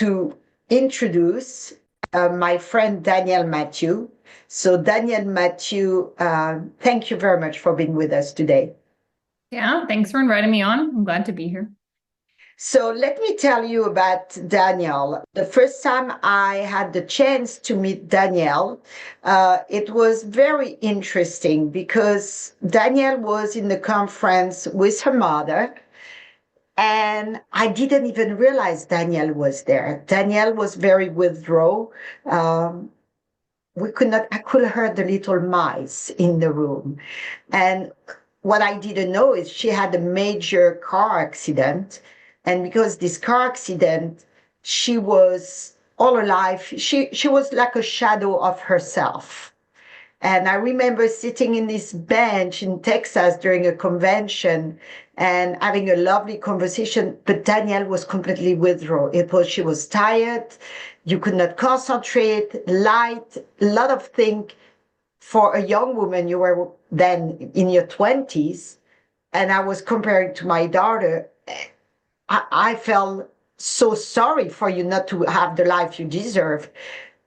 to introduce my friend Danielle Matthew. So, Danielle Matthew, thank you very much for being with us today. Yeah, thanks for inviting me on. I'm glad to be here. So, let me tell you about Danielle. The first time I had the chance to meet Danielle, it was very interesting because Danielle was in the conference with her mother. And I didn't even realize Danielle was there. Danielle was very withdrawn. Um, I could have heard the little mice in the room. And what I didn't know is she had a major car accident. And because this car accident, she was all her life, she was like a shadow of herself. And I remember sitting in this bench in Texas during a convention and having a lovely conversation, but Danielle was completely withdrawn. She was tired. You could not concentrate, light, a lot of things for a young woman. You were then in your 20s. And I was comparing to my daughter. I felt so sorry for you not to have the life you deserve.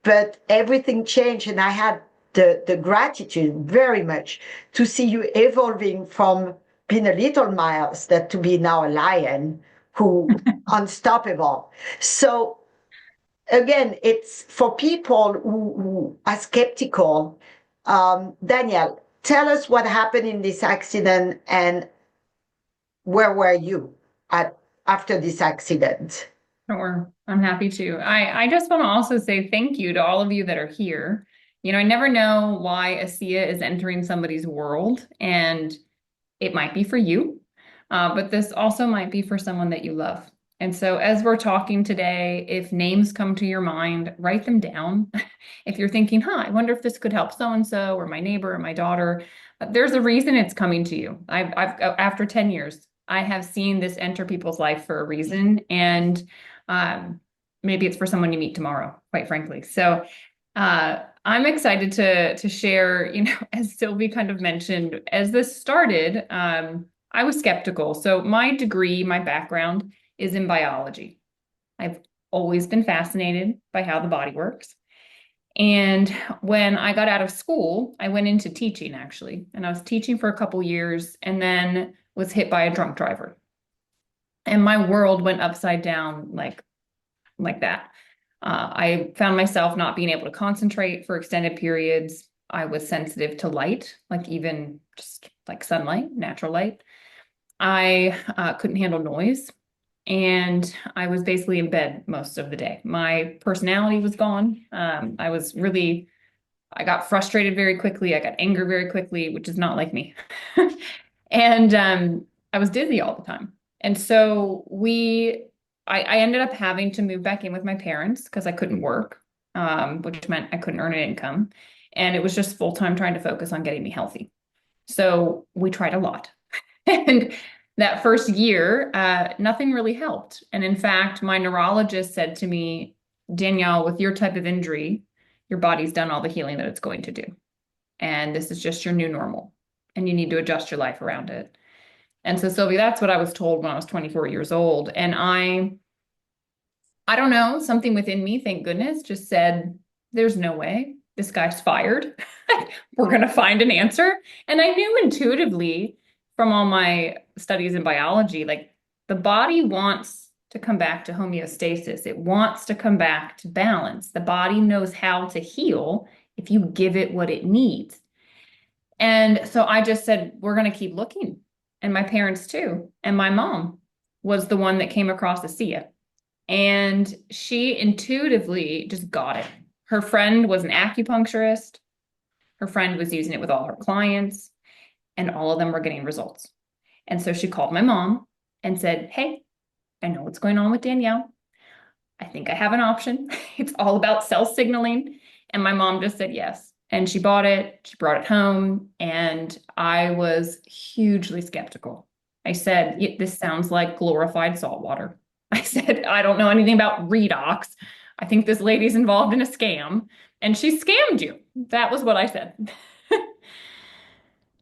But everything changed, and I had the gratitude very much to see you evolving from being a little mouse that to be now a lion who unstoppable. So again, it's for people who are skeptical. Danielle, tell us what happened in this accident and where were you at after this accident? Sure, I'm happy to. I just want to also say thank you to all of you that are here. I never know why ASEA is entering somebody's world, and it might be for you, but this also might be for someone that you love. And so, as we're talking today, if names come to your mind, write them down. If you're thinking, I wonder if this could help so and so, or my neighbor, or my daughter, there's a reason it's coming to you. After 10 years, I have seen this enter people's life for a reason, and um, maybe it's for someone you meet tomorrow, quite frankly. So, I'm excited to share, as Sylvie kind of mentioned, as this started, I was skeptical. So my degree, my background is in biology. I've always been fascinated by how the body works. And when I got out of school, I went into teaching actually. And I was teaching for a couple years and then was hit by a drunk driver. And my world went upside down like that. I found myself not being able to concentrate for extended periods. I was sensitive to light, like even just like sunlight, natural light. I couldn't handle noise. And I was basically in bed most of the day. My personality was gone. I got frustrated very quickly. I got angry very quickly, which is not like me. And I was dizzy all the time. And so I ended up having to move back in with my parents because I couldn't work, which meant I couldn't earn an income. And it was just full time trying to focus on getting me healthy. So we tried a lot. And that first year, nothing really helped. And in fact, my neurologist said to me, Danielle, with your type of injury, your body's done all the healing that it's going to do. And this is just your new normal. And you need to adjust your life around it. And so, Sylvie, that's what I was told when I was 24 years old. And I don't know, something within me, thank goodness, just said, there's no way this guy's fired. We're going to find an answer. And I knew intuitively from all my studies in biology, like the body wants to come back to homeostasis. It wants to come back to balance. The body knows how to heal if you give it what it needs. And so I just said, we're going to keep looking. And my parents too. And my mom was the one that came across ASEA. And she intuitively just got it. Her friend was an acupuncturist. Her friend was using it with all her clients, and all of them were getting results. And so she called my mom and said, hey, I know what's going on with Danielle. I think I have an option. It's all about cell signaling. And my mom just said yes. And she bought it, she brought it home, and I was hugely skeptical. I said, this sounds like glorified salt water. I said, I don't know anything about Redox. I think this lady's involved in a scam, and she scammed you. That was what I said.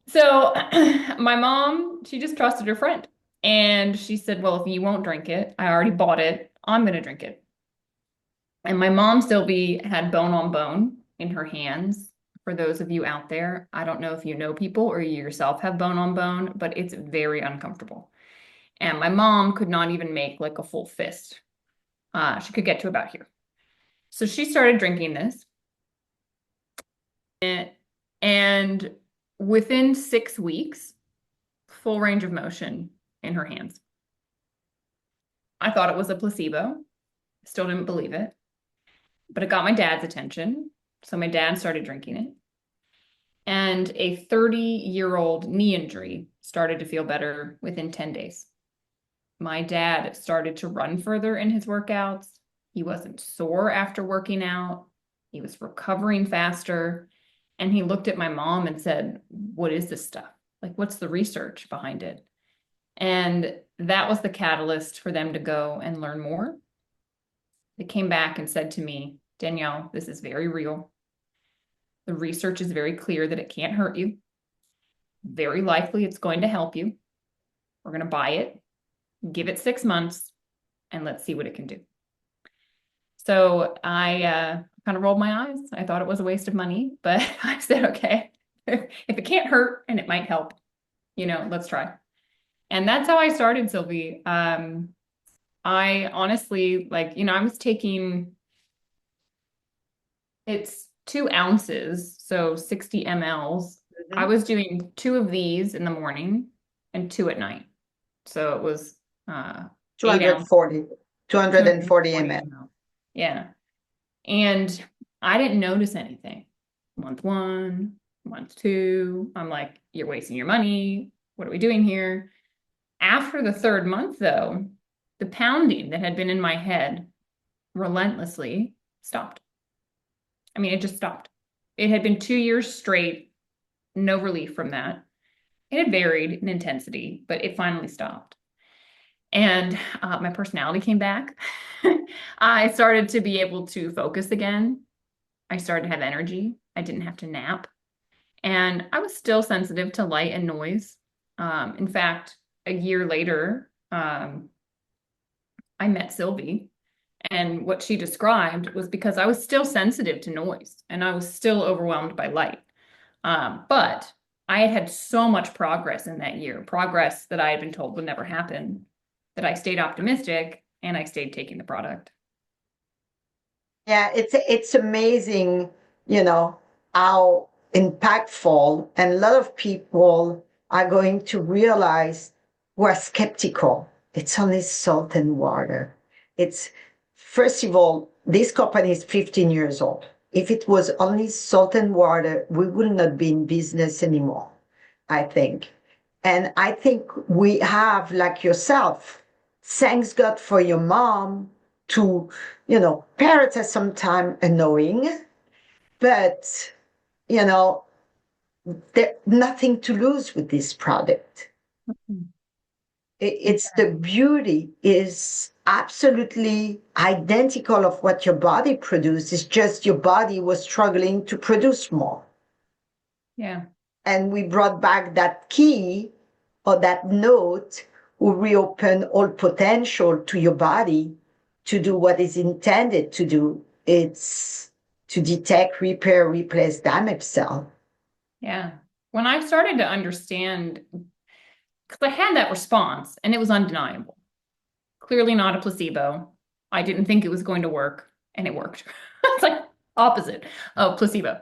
So my mom, she just trusted her friend. And she said, well, if you won't drink it, I already bought it. I'm going to drink it. And my mom, Sylvie, had bone on bone in her hands. For those of you out there, I don't know if you know people or you yourself have bone on bone, but it's very uncomfortable. And my mom could not even make like a full fist. She could get to about here. So she started drinking this. And within 6 weeks, full range of motion in her hands. I thought it was a placebo. Still didn't believe it. But it got my dad's attention. So my dad started drinking it. And a 30-year-old knee injury started to feel better within 10 days. My dad started to run further in his workouts. He wasn't sore after working out. He was recovering faster. And he looked at my mom and said, "What is this stuff? Like, what's the research behind it?" And that was the catalyst for them to go and learn more. They came back and said to me, "Danielle, this is very real. The research is very clear that it can't hurt you. Very likely it's going to help you. We're going to buy it, give it 6 months, and let's see what it can do." So I kind of rolled my eyes. I thought it was a waste of money, but I said, okay, if it can't hurt and it might help, let's try. And that's how I started, Sylvie. I honestly, I was taking, it's 2 ounces, so 60 mLs. I was doing 2 of these in the morning and 2 at night. So it was 8 ounces, 240 ml. ml. Yeah. And I didn't notice anything. Month 1, month 2, I'm like, you're wasting your money. What are we doing here? After the 3rd month, though, the pounding that had been in my head relentlessly stopped. I mean, it just stopped. It had been 2 years straight, no relief from that. It had varied in intensity, but it finally stopped. And my personality came back. I started to be able to focus again. I started to have energy. I didn't have to nap. And I was still sensitive to light and noise. In fact, a year later, I met Sylvie. And what she described was because I was still sensitive to noise and I was still overwhelmed by light. But I had had so much progress in that year, progress that I had been told would never happen, that I stayed optimistic and I stayed taking the product. Yeah, it's amazing, how impactful, and a lot of people are going to realize who are skeptical. It's only salt and water. It's First of all, this company is 15 years old. If it was only salt and water, we would not be in business anymore, I think. And I think we have, like yourself, thanks God for your mom to, parents are sometimes annoying, but, you know, there's nothing to lose with this product. It's the beauty is absolutely identical of what your body produces. It's just your body was struggling to produce more. Yeah. And we brought back that key or that note who reopen all potential to your body to do what is intended to do. It's to detect, repair, replace damaged cell. Yeah. When I started to understand, because I had that response and it was undeniable. Clearly not a placebo. I didn't think it was going to work and it worked. It's like opposite of placebo.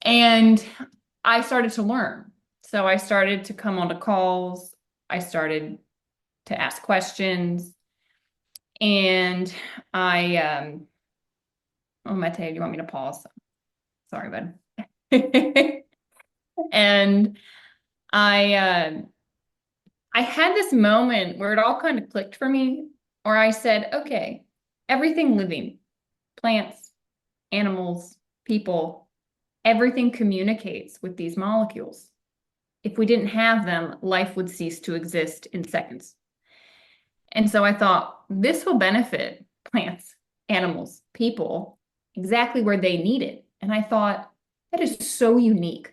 And I started to learn. So I started to come onto calls. I started to ask questions. And oh, Mate, do you want me to pause? Sorry, bud. And I I had this moment where it all kind of clicked for me, where I said, okay, everything living, plants, animals, people, everything communicates with these molecules. If we didn't have them, life would cease to exist in seconds. And so I thought, this will benefit plants, animals, people, exactly where they need it. And I thought, that is so unique.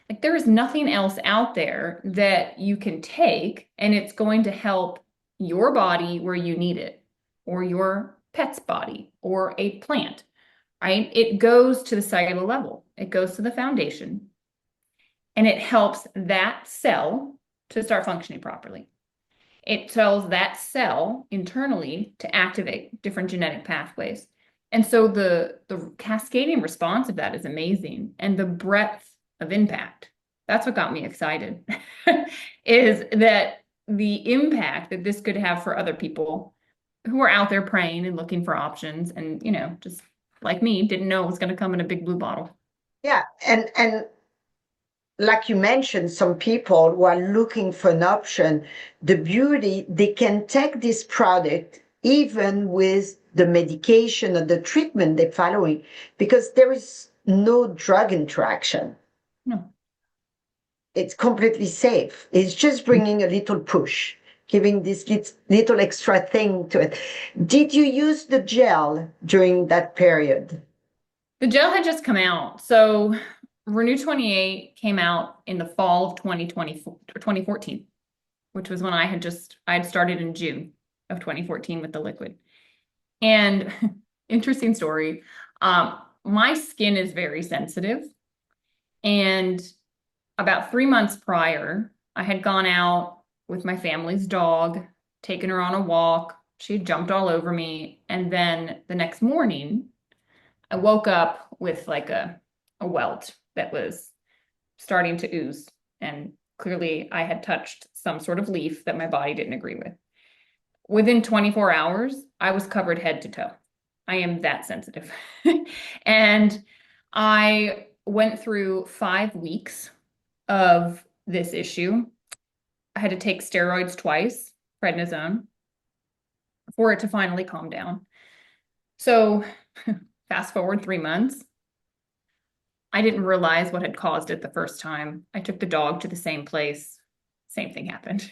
Like there is nothing else out there that you can take and it's going to help your body where you need it, or your pet's body or a plant, right? It goes to the cellular level, it goes to the foundation, and it helps that cell to start functioning properly. It tells that cell internally to activate different genetic pathways. And so the cascading response of that is amazing. And the breadth of impact, that's what got me excited, is that the impact that this could have for other people who are out there praying and looking for options and, just like me, didn't know it was going to come in a big blue bottle. Yeah, and like you mentioned, some people who are looking for an option, the beauty, they can take this product even with the medication or the treatment they're following, because there is no drug interaction. No. It's completely safe. It's just bringing a little push, giving this little extra thing to it. Did you use the gel during that period? The gel had just come out. So Renew 28 came out in the fall of 2024, 2014, which was when I had started in June of 2014 with the liquid. And interesting story. My skin is very sensitive. And about 3 months prior, I had gone out with my family's dog, taken her on a walk. She had jumped all over me. And then the next morning, I woke up with like a welt that was starting to ooze. And clearly I had touched some sort of leaf that my body didn't agree with. Within 24 hours, I was covered head to toe. I am that sensitive. And I went through 5 weeks of this issue. I had to take steroids twice, prednisone, for it to finally calm down. So fast forward 3 months, I didn't realize what had caused it the first time. I took the dog to the same place. Same thing happened.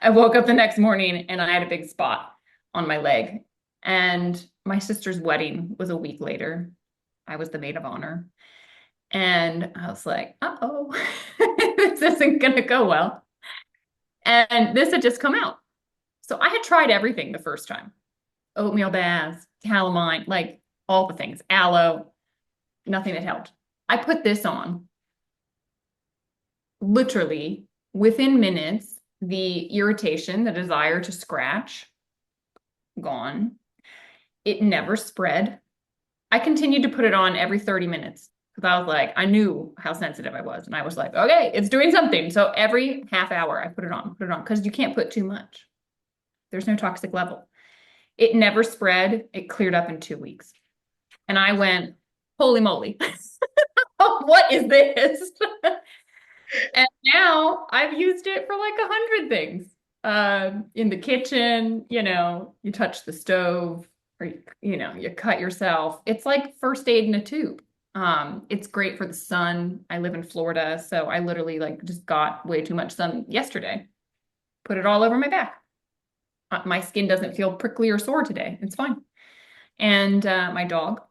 I woke up the next morning and I had a big spot on my leg. And my sister's wedding was a week later. I was the maid of honor. And I was like, uh-oh, this isn't going to go well. And this had just come out. So I had tried everything the first time. Oatmeal baths, calamine, like all the things, aloe, nothing had helped. I put this on. Literally, within minutes, the irritation, the desire to scratch, gone. It never spread. I continued to put it on every 30 minutes because I was like, I knew how sensitive I was. And I was like, okay, it's doing something. So every half hour I put it on, because you can't put too much. There's no toxic level. It never spread. It cleared up in 2 weeks. And I went, holy moly, what is this? And now I've used it for like 100 things. In the kitchen, you touch the stove or, you cut yourself. It's like first aid in a tube. It's great for the sun. I live in Florida, so I literally like just got way too much sun yesterday. Put it all over my back. My skin doesn't feel prickly or sore today. It's fine. And my dog,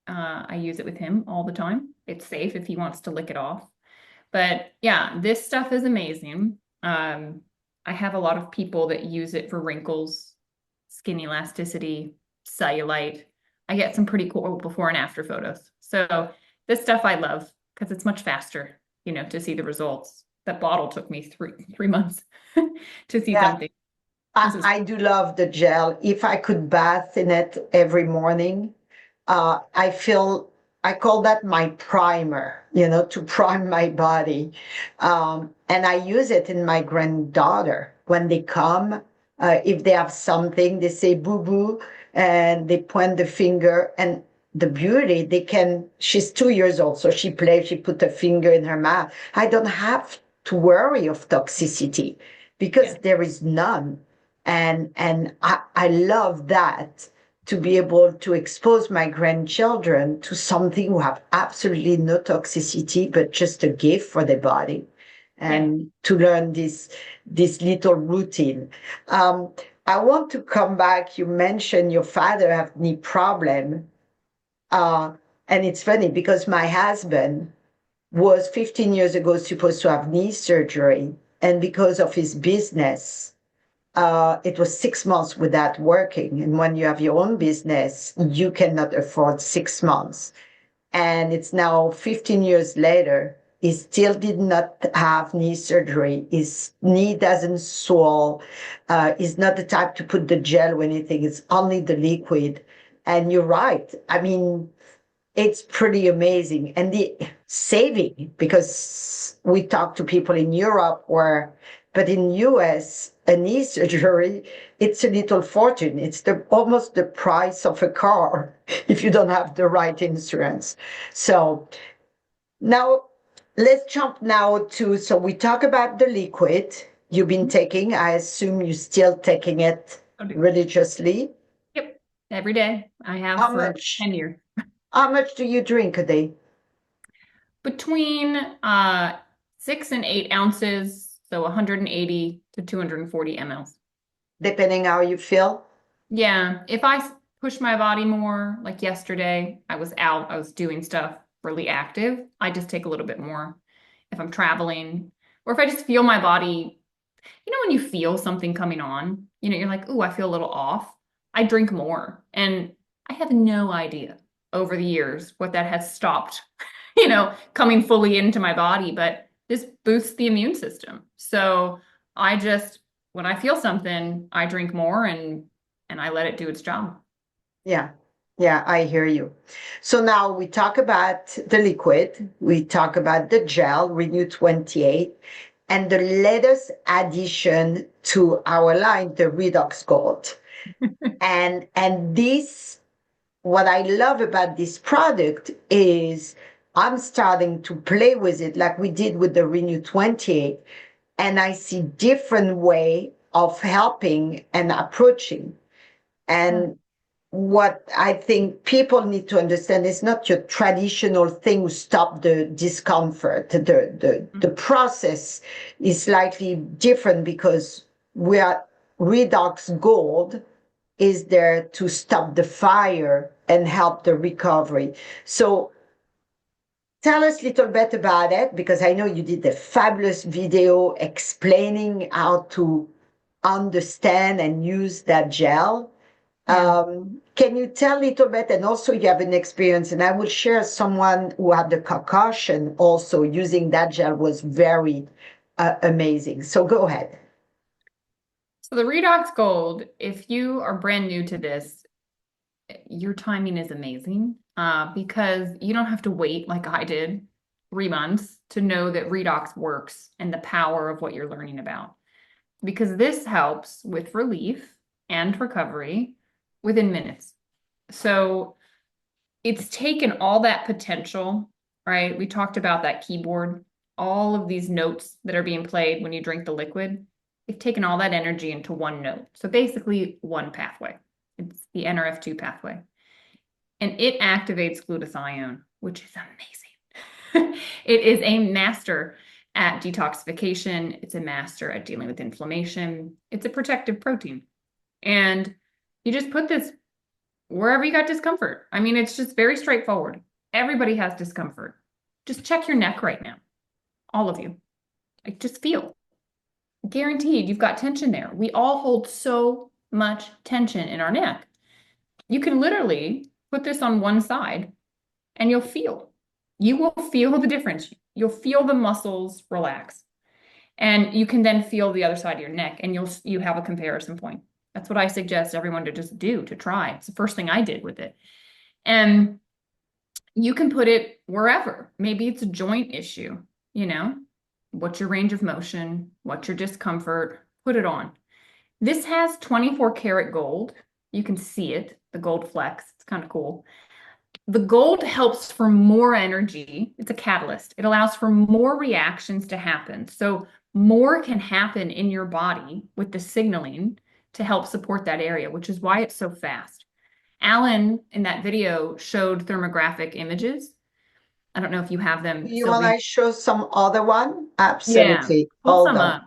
I use it with him all the time. It's safe if he wants to lick it off. But yeah, this stuff is amazing. I have a lot of people that use it for wrinkles, skin elasticity, cellulite. I get some pretty cool before and after photos. So this stuff I love because it's much faster, to see the results. That bottle took me three months to see something. I do love the gel. If I could bath in it every morning, I call that my primer, to prime my body. And I use it in my granddaughter. When they come, if they have something, they say boo boo, and they point the finger. And the beauty, she's 2 years old, so she plays, she put a finger in her mouth. I don't have to worry of toxicity because there is none. And I love that, to be able to expose my grandchildren to something who have absolutely no toxicity, but just a gift for their body, and to learn this little routine. I want to come back. You mentioned your father have knee problem. And it's funny because my husband was 15 years ago supposed to have knee surgery. And because of his business, it was 6 months without working. And when you have your own business, you cannot afford 6 months. And it's now 15 years later. He still did not have knee surgery. His knee doesn't swell. He's not the type to put the gel or anything. It's only the liquid. And you're right. I mean, it's pretty amazing. And the saving, because we talk to people in Europe but in US, a knee surgery, it's a little fortune. It's almost the price of a car if you don't have the right insurance. So now let's jump now so we talk about the liquid you've been taking. I assume you're still taking it religiously. Yep. Every day. I have How for much? 10 years. How much do you drink a day? Between 6 and 8 ounces, so 180 to 240 mLs. Depending how you feel. Yeah, if I push my body more, like yesterday, I was out, I was doing stuff really active, I just take a little bit more. If I'm traveling, or if I just feel my body, when you feel something coming on, you're like, "Ooh, I feel a little off." I drink more. And I have no idea over the years what that has stopped, coming fully into my body, but this boosts the immune system. So I just, when I feel something, I drink more and I let it do its job. Yeah. Yeah, I hear you. So now we talk about the liquid, we talk about the gel, Renew 28, and the latest addition to our line, the Redox Gold. And this, what I love about this product is I'm starting to play with it like we did with the Renew 28, and I see different way of helping and approaching. And what I think people need to understand is not your traditional thing to stop the discomfort. The process is slightly different because Redox Gold is there to stop the fire and help the recovery. So tell us a little bit about it, because I know you did a fabulous video explaining how to understand and use that gel. Yeah. Can you tell a little bit? And also, you have an experience, and I will share someone who had the concussion also using that gel was very amazing. So go ahead. So the Redox Gold, if you are brand new to this, your timing is amazing because you don't have to wait like I did 3 months to know that Redox works and the power of what you're learning about. Because this helps with relief and recovery within minutes. So it's taken all that potential, right? We talked about that keyboard, all of these notes that are being played when you drink the liquid. They've taken all that energy into one note. So basically one pathway. It's the NRF2 pathway. And it activates glutathione, which is amazing. It is a master at detoxification. It's a master at dealing with inflammation. It's a protective protein. And you just put this wherever you got discomfort. I mean, it's just very straightforward. Everybody has discomfort. Just check your neck right now. All of you. Like, just feel. Guaranteed you've got tension there. We all hold so much tension in our neck. You can literally put this on one side and you'll feel. You will feel the difference. You'll feel the muscles relax. And you can then feel the other side of your neck and you have a comparison point. That's what I suggest everyone to just do, to try. It's the first thing I did with it. And you can put it wherever. Maybe it's a joint issue, what's your range of motion? What's your discomfort? Put it on. This has 24 karat gold. You can see it, the gold flex. It's kind of cool. The gold helps for more energy. It's a catalyst. It allows for more reactions to happen. So more can happen in your body with the signaling to help support that area, which is why it's so fast. Alan, in that video, showed thermographic images. I don't know if you have them, You want Sylvie. to show some other one? Yeah, Absolutely. pull Hold some on. up.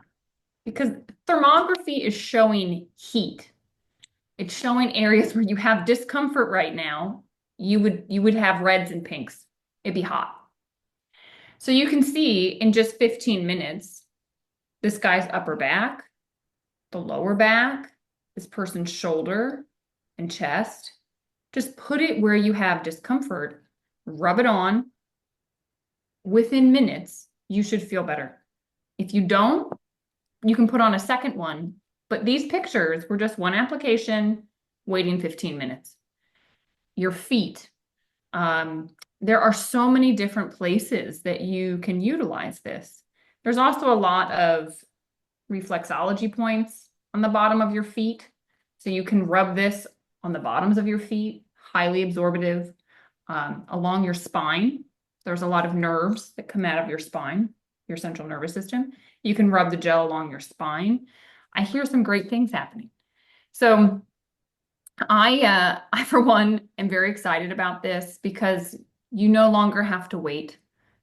Because thermography is showing heat. It's showing areas where you have discomfort right now. You would have reds and pinks. It'd be hot. So you can see in just 15 minutes, this guy's upper back, the lower back, this person's shoulder and chest. Just put it where you have discomfort, rub it on. Within minutes, you should feel better. If you don't, you can put on a second one. But these pictures were just one application, waiting 15 minutes. Your feet. There are so many different places that you can utilize this. There's also a lot of reflexology points on the bottom of your feet. So you can rub this on the bottoms of your feet, highly absorbative, along your spine. There's a lot of nerves that come out of your spine, your central nervous system. You can rub the gel along your spine. I hear some great things happening. So I for one, am very excited about this because you no longer have to wait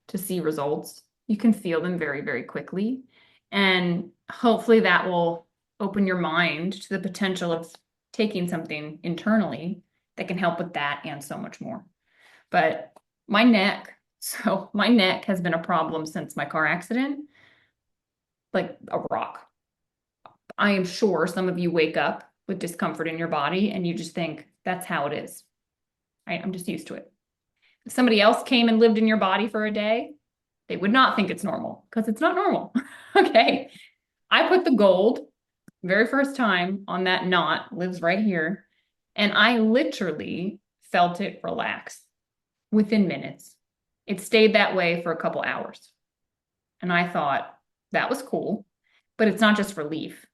to see results. You can feel them very, very quickly. And hopefully that will open your mind to the potential of taking something internally that can help with that and so much more. But my neck has been a problem since my car accident, like a rock. I am sure some of you wake up with discomfort in your body and you just think that's how it is. Right? I'm just used to it. If somebody else came and lived in your body for a day, they would not think it's normal because it's not normal. Okay. I put the gold very first time on that knot, lives right here, and I literally felt it relax within minutes. It stayed that way for a couple hours. And I thought that was cool, but it's not just relief.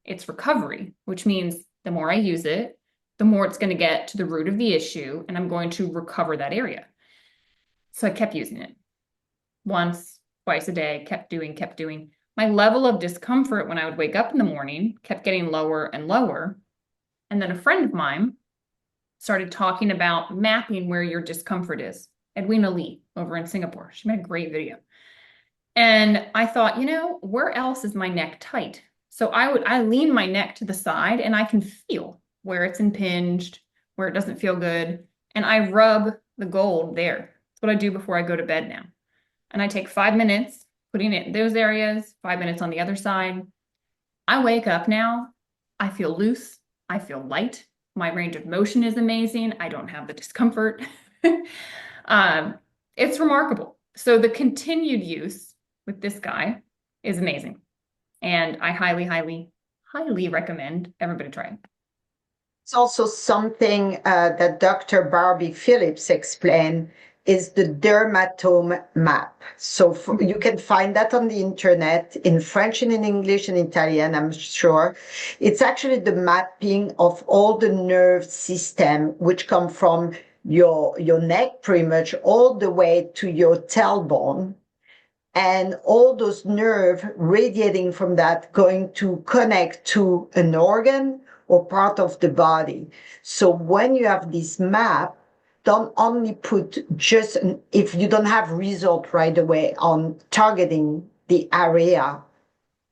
It's recovery, which means the more I use it, the more it's going to get to the root of the issue, and I'm going to recover that area. So I kept using it once, twice a day, kept doing. My level of discomfort when I would wake up in the morning kept getting lower and lower. And then a friend of mine started talking about mapping where your discomfort is. Edwina Lee over in Singapore. She made a great video. And I thought, where else is my neck tight? So I lean my neck to the side and I can feel where it's impinged, where it doesn't feel good. And I rub the gold there. That's what I do before I go to bed now. And I take 5 minutes putting it in those areas, 5 minutes on the other side. I wake up now, I feel loose, I feel light. My range of motion is amazing. I don't have the discomfort. It's remarkable. So the continued use with this guy is amazing. And I highly, highly, highly recommend everybody try it. It's also something that Dr. Barbie Phillips explained is the dermatome map. So you can find that on the internet in French and in English and Italian, I'm sure. It's actually the mapping of all the nerve system, which come from your neck pretty much all the way to your tailbone. And all those nerves radiating from that going to connect to an organ or part of the body. So when you have this map, don't only put just if you don't have result right away on targeting the area,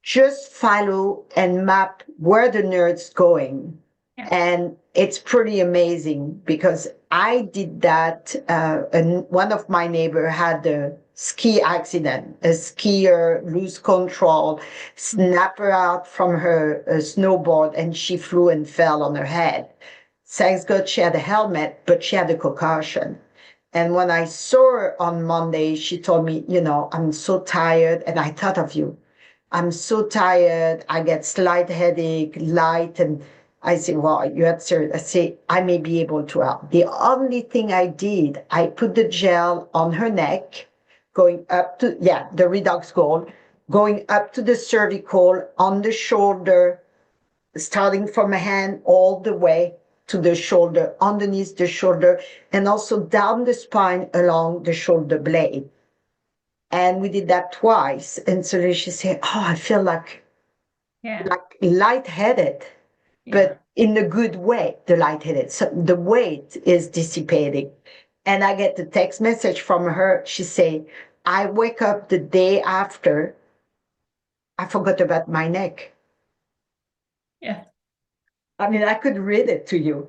just follow and map where the nerd's going. Yeah. And it's pretty amazing because I did that. And one of my neighbor had a ski accident, a skier lose control, snap her out from her snowboard, and she flew and fell on her head. Thanks God she had a helmet, but she had a concussion. And when I saw her on Monday, she told me, I'm so tired. And I thought of you. I'm so tired. I get slight headache, light. And I say, well, you had surgery. I say, I may be able to help. The only thing I did, I put the gel on her neck, going up to, the Redox Gold, going up to the cervical, on the shoulder, starting from a hand all the way to the shoulder, underneath the shoulder, and also down the spine along the shoulder blade. And we did that twice. And so she said, I feel like lightheaded, but in a good way, the lightheaded. So the weight is dissipating. And I get the text message from her. She say, I wake up the day after, I forgot about my neck. Yeah. I mean, I could read it to you.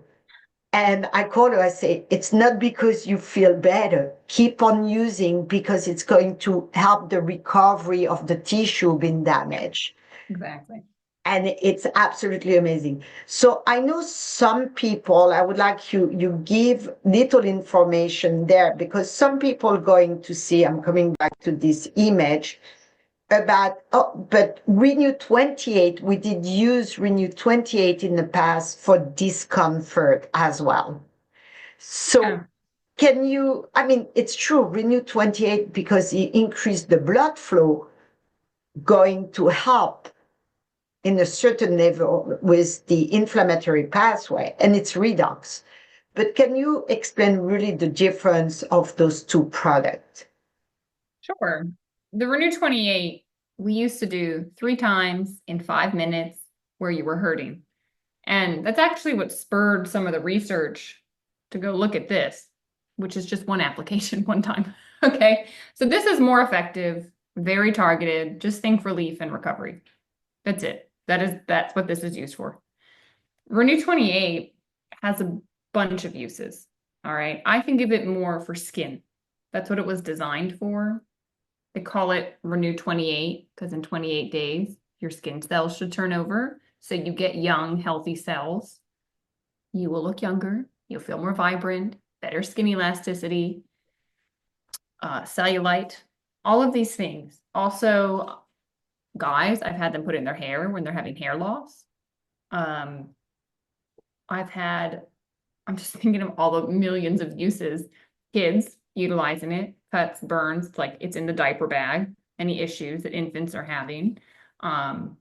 And I call her, I say, it's not because you feel better. Keep on using because it's going to help the recovery of the tissue being damaged. Exactly. and it's absolutely amazing. So I know some people, I would like you give little information there, because some people going to see, I'm coming back to this image about, oh, but Renew 28, we did use Renew 28 in the past for discomfort as well. So Yeah. can you, I mean, it's true, Renew 28, because it increased the blood flow, going to help in a certain level with the inflammatory pathway, and it's redox. But can you explain really the difference of those two products? Sure. The Renew 28, we used to do 3 times in 5 minutes where you were hurting. And that's actually what spurred some of the research to go look at this, which is just one application, one time. Okay. So this is more effective, very targeted, just think relief and recovery. That's it. That's what this is used for. Renew 28 has a bunch of uses. All right. I think of it more for skin. That's what it was designed for. They call it Renew 28 because in 28 days, your skin cells should turn over. So you get young, healthy cells. You will look younger. You'll feel more vibrant, better skin elasticity, cellulite, all of these things. Also, guys, I've had them put in their hair when they're having hair loss. Um, I'm just thinking of all the millions of uses. Kids utilizing it, cuts, burns, like it's in the diaper bag, any issues that infants are having. Um,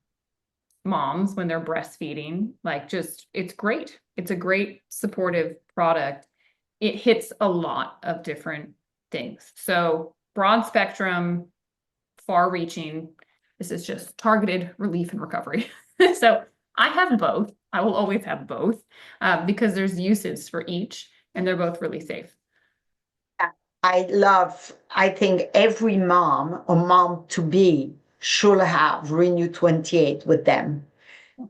Moms when they're breastfeeding, like just, it's great. It's a great supportive product. It hits a lot of different things. So broad spectrum, far reaching. This is just targeted relief and recovery. So I have both. I will always have both because there's uses for each and they're both really safe. I think every mom or mom to be should have Renew 28 with them.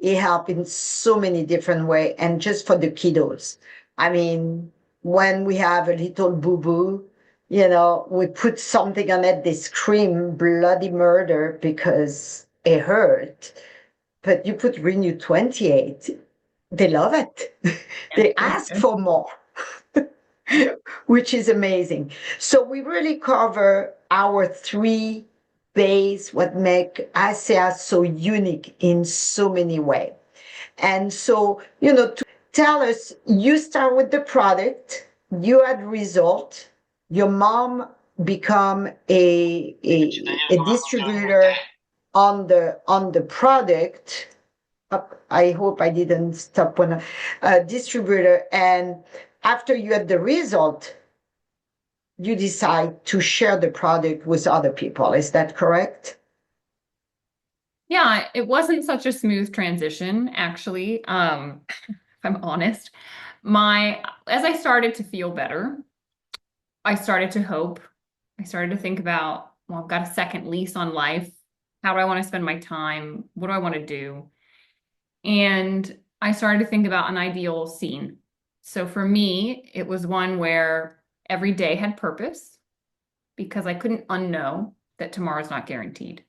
It helps in so many different ways, and just for the kiddos. I mean, when we have a little boo-boo, we put something on it, they scream bloody murder because it hurt. But you put Renew 28, they love it. They It's ask good. for more, which is amazing. So we really cover our three base, what make ASEA so unique in so many ways. And so, to tell us, you start with the product, you had result, your mom become a distributor on the product. I hope I didn't stop on a distributor. And after you had the result, you decide to share the product with other people. Is that correct? Yeah, it wasn't such a smooth transition, actually. If I'm honest. As I started to feel better, I started to hope. I started to think about, well, I've got a second lease on life. How do I want to spend my time? What do I want to do? And I started to think about an ideal scene. So for me, it was one where every day had purpose because I couldn't unknow that tomorrow's not guaranteed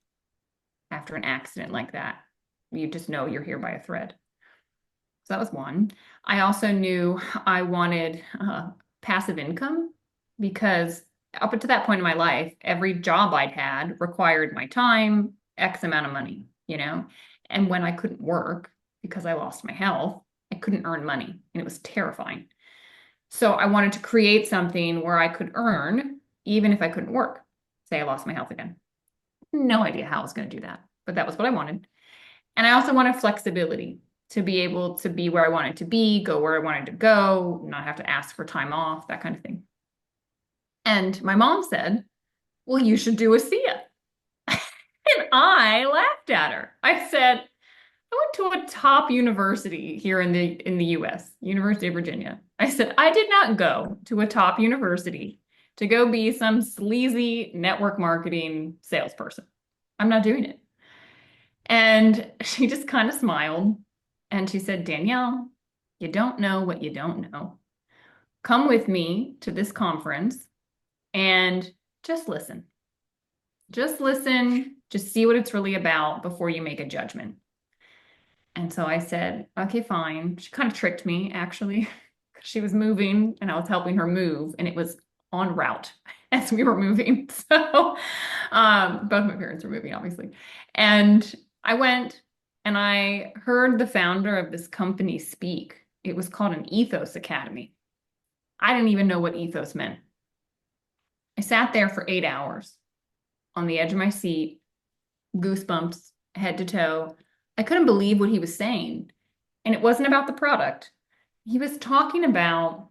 after an accident like that. You just know you're here by a thread. So that was one. I also knew I wanted passive income because up until that point in my life, every job I'd had required my time, X amount of money, you know? And when I couldn't work because I lost my health, I couldn't earn money and it was terrifying. So I wanted to create something where I could earn even if I couldn't work. Say I lost my health again. No idea how I was going to do that, but that was what I wanted. And I also wanted flexibility to be able to be where I wanted to be, go where I wanted to go, not have to ask for time off, that kind of thing. And my mom said, well, you should do a SIA. And I laughed at her. I said, I went to a top university here in the US, University of Virginia. I said, I did not go to a top university to go be some sleazy network marketing salesperson. I'm not doing it. And she just kind of smiled and she said, Danielle, you don't know what you don't know. Come with me to this conference and just listen. Just listen, just see what it's really about before you make a judgment. And so I said, okay, fine. She kind of tricked me, actually. She was moving and I was helping her move, and it was en route as we were moving. So, both my parents were moving, obviously. And I went and I heard the founder of this company speak. It was called an Ethos Academy. I didn't even know what ethos meant. I sat there for 8 hours on the edge of my seat, goosebumps head to toe. I couldn't believe what he was saying. And it wasn't about the product. He was talking about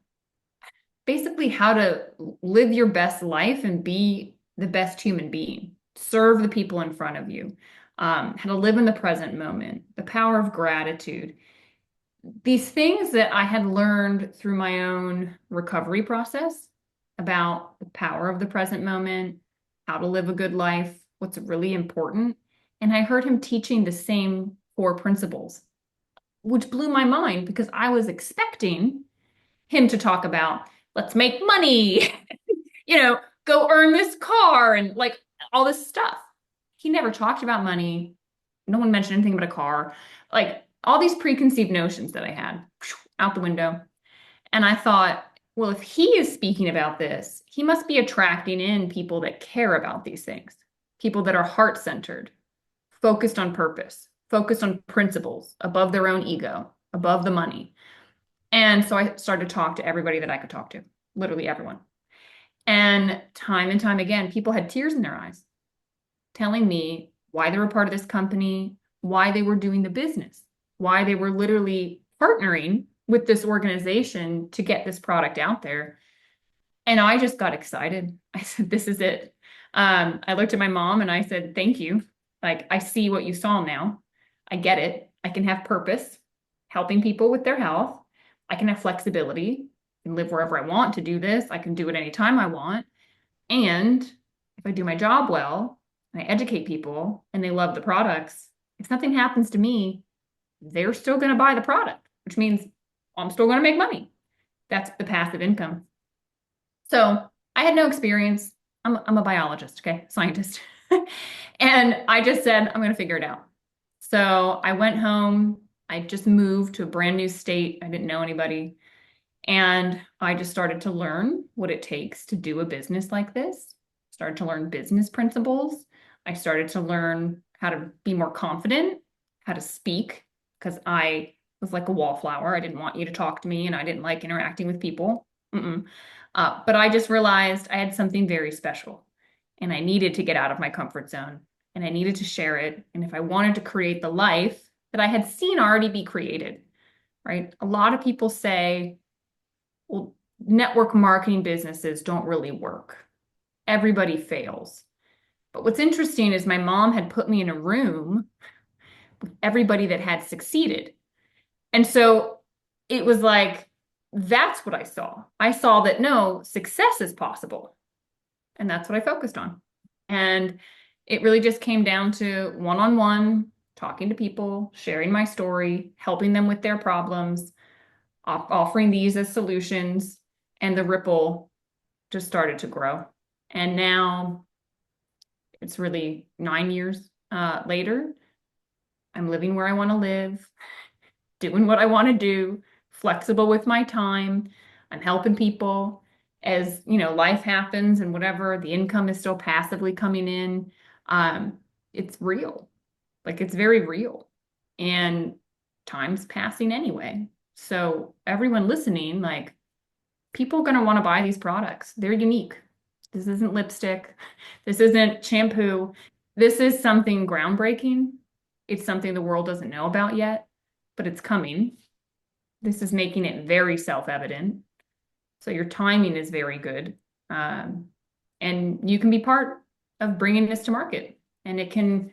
basically how to live your best life and be the best human being, serve the people in front of you, how to live in the present moment, the power of gratitude. These things that I had learned through my own recovery process about the power of the present moment, how to live a good life, what's really important. And I heard him teaching the same core principles, which blew my mind because I was expecting him to talk about, let's make money, you know, go earn this car and like all this stuff. He never talked about money. No one mentioned anything about a car. Like all these preconceived notions that I had out the window. And I thought, well, if he is speaking about this, he must be attracting in people that care about these things, people that are heart centered, focused on purpose, focused on principles above their own ego, above the money. And so I started to talk to everybody that I could talk to, literally everyone. And time again, people had tears in their eyes telling me why they were part of this company, why they were doing the business, why they were literally partnering with this organization to get this product out there. And I just got excited. I said, this is it. I looked at my mom and I said, thank you. Like, I see what you saw now. I get it. I can have purpose, helping people with their health. I can have flexibility and live wherever I want to do this. I can do it anytime I want. And if I do my job well and I educate people and they love the products, if nothing happens to me, they're still going to buy the product, which means I'm still going to make money. That's the passive income. So I had no experience. I'm a biologist, okay, scientist. And I just said, I'm going to figure it out. So I went home. I just moved to a brand new state. I didn't know anybody. And I just started to learn what it takes to do a business like this. Started to learn business principles. I started to learn how to be more confident, how to speak, because I was like a wallflower. I didn't want you to talk to me and I didn't like interacting with people. But I just realized I had something very special and I needed to get out of my comfort zone and I needed to share it. And if I wanted to create the life that I had seen already be created, right? A lot of people say, well, network marketing businesses don't really work. Everybody fails. But what's interesting is my mom had put me in a room with everybody that had succeeded. And so it was like, that's what I saw. I saw that no, success is possible. And that's what I focused on. And it really just came down to one-on-one, talking to people, sharing my story, helping them with their problems, offering these as solutions, and the ripple just started to grow. And now it's really 9 years later. I'm living where I want to live, doing what I want to do, flexible with my time. I'm helping people as, you know, life happens and whatever, the income is still passively coming in. It's real. Like it's very real. And time's passing anyway. So everyone listening, like people are going to want to buy these products. They're unique. This isn't lipstick. This isn't shampoo. This is something groundbreaking. It's something the world doesn't know about yet, but it's coming. This is making it very self-evident. So your timing is very good. And you can be part of bringing this to market. And it can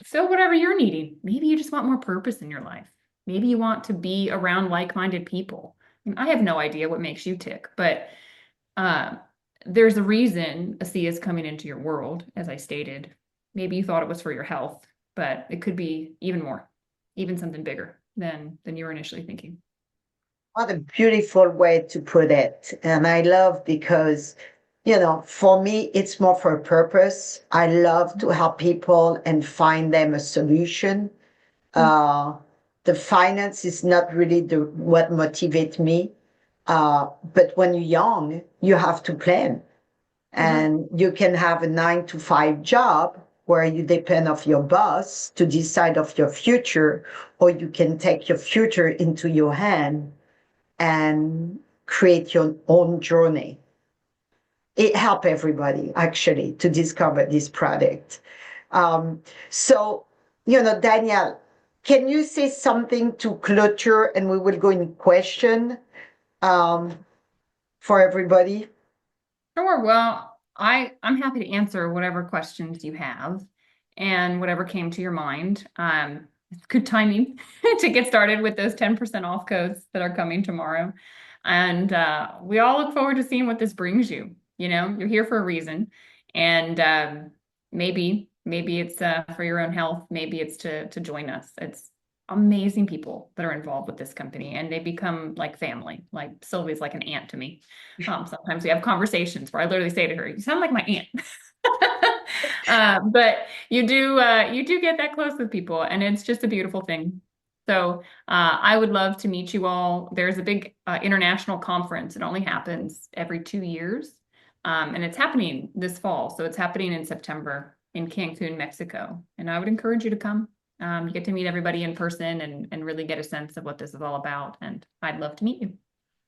fill whatever you're needing. Maybe you just want more purpose in your life. Maybe you want to be around like-minded people. And I have no idea what makes you tick, but there's a reason a C is coming into your world, as I stated. Maybe you thought it was for your health, but it could be even more, even something bigger than you were initially thinking. What a beautiful way to put it. And I love because, you know, for me, it's more for a purpose. I love to help people and find them a solution. Uh, the finance is not really what motivates me. But when you're young, you have to plan. Mhm. And you can have a 9 to 5 job where you depend of your boss to decide of your future, or you can take your future into your hand and create your own journey. It helped everybody actually to discover this product. Um, so, Danielle, can you say something to clôture and we will go in question um, for everybody? Sure. Well, I'm happy to answer whatever questions you have and whatever came to your mind. It's good timing to get started with those 10% off codes that are coming tomorrow. And we all look forward to seeing what this brings you. You know, you're here for a reason. And maybe it's for your own health, maybe it's to join us. It's amazing people that are involved with this company, and they become like family. Like Sylvia's like an aunt to me. Sometimes we have conversations where I literally say to her, "You sound like my aunt." But you do get that close with people, and it's just a beautiful thing. So I would love to meet you all. There's a big international conference. It only happens every 2 years, and it's happening this fall. So it's happening in September in Cancun, Mexico. And I would encourage you to come. You get to meet everybody in person and really get a sense of what this is all about. And I'd love to meet you.